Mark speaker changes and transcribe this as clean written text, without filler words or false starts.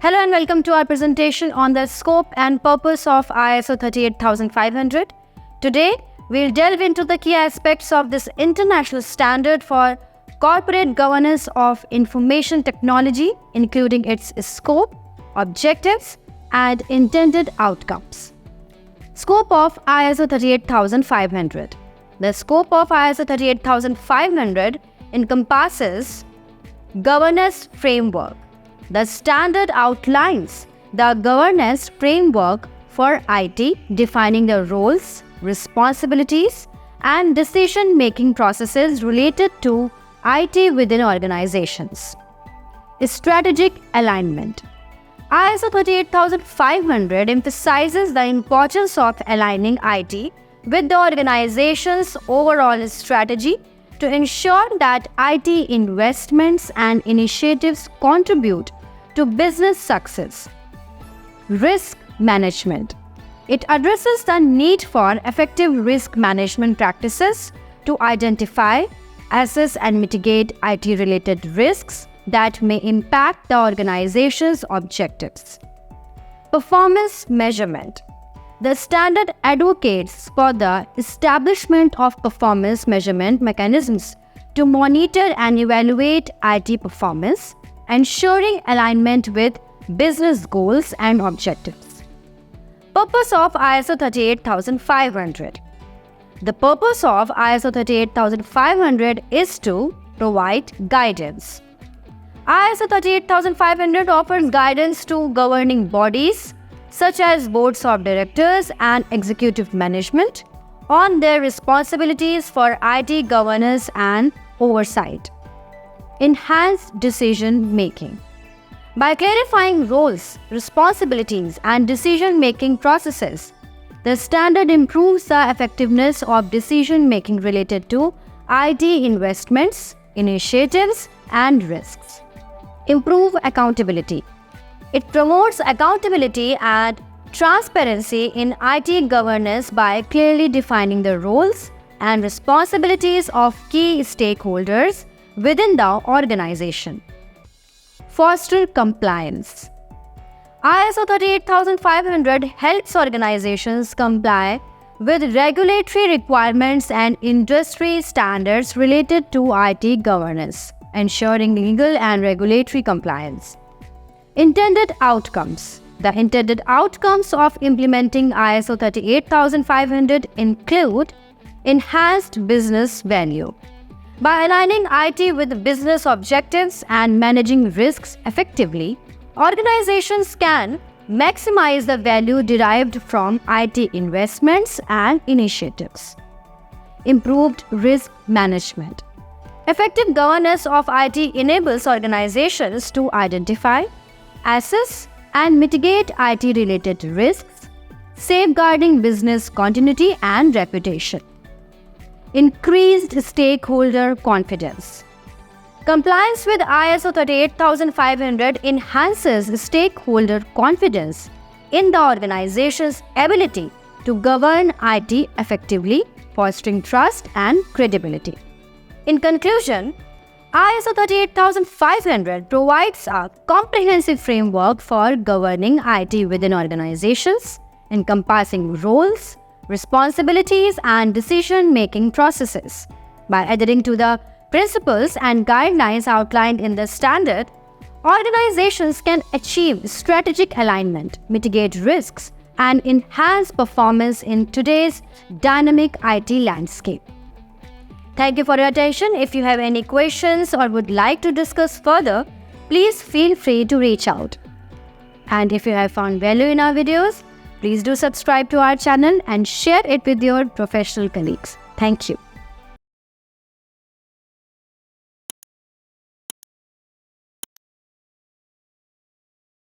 Speaker 1: Hello and welcome to our presentation on the scope and purpose of ISO 38500. Today, we'll delve into the key aspects of this international standard for corporate governance of information technology, including its scope, objectives, and intended outcomes. Scope of ISO 38500. The scope of ISO 38500 encompasses governance framework. The standard outlines the governance framework for IT, defining the roles, responsibilities, and decision-making processes related to IT within organizations. Strategic alignment. ISO 38500 emphasizes the importance of aligning IT with the organization's overall strategy to ensure that IT investments and initiatives contribute to business success. Risk management. It addresses the need for effective risk management practices to identify, assess, and mitigate IT-related risks that may impact the organization's objectives. Performance measurement. The standard advocates for the establishment of performance measurement mechanisms to monitor and evaluate IT performance, ensuring alignment with business goals and objectives. Purpose of ISO 38500. The purpose of ISO 38500 is to provide guidance. ISO 38500 offers guidance to governing bodies such as boards of directors and executive management on their responsibilities for IT governance and oversight. Enhanced decision-making. By clarifying roles, responsibilities, and decision-making processes, the standard improves the effectiveness of decision-making related to IT investments, initiatives, and risks. Improve accountability. It promotes accountability and transparency in IT governance by clearly defining the roles and responsibilities of key stakeholders within the organization. Foster compliance. ISO 38500 helps organizations comply with regulatory requirements and industry standards related to IT governance, ensuring legal and regulatory compliance. Intended outcomes. The intended outcomes of implementing ISO 38500 include enhanced business value. By aligning IT with business objectives and managing risks effectively, organizations can maximize the value derived from IT investments and initiatives. Improved risk management. Effective governance of IT enables organizations to identify, assess, and mitigate IT-related risks, safeguarding business continuity and reputation. Increased stakeholder confidence. Compliance with ISO 38500 enhances stakeholder confidence in the organization's ability to govern IT effectively, fostering trust and credibility. In conclusion, ISO 38500 provides a comprehensive framework for governing IT within organizations, encompassing roles, responsibilities, and decision-making processes. By adhering to the principles and guidelines outlined in the standard, organizations can achieve strategic alignment, mitigate risks, and enhance performance in today's dynamic IT landscape. Thank you for your attention. If you have any questions or would like to discuss further, please feel free to reach out. And if you have found value in our videos, please do subscribe to our channel and share it with your professional colleagues. Thank you.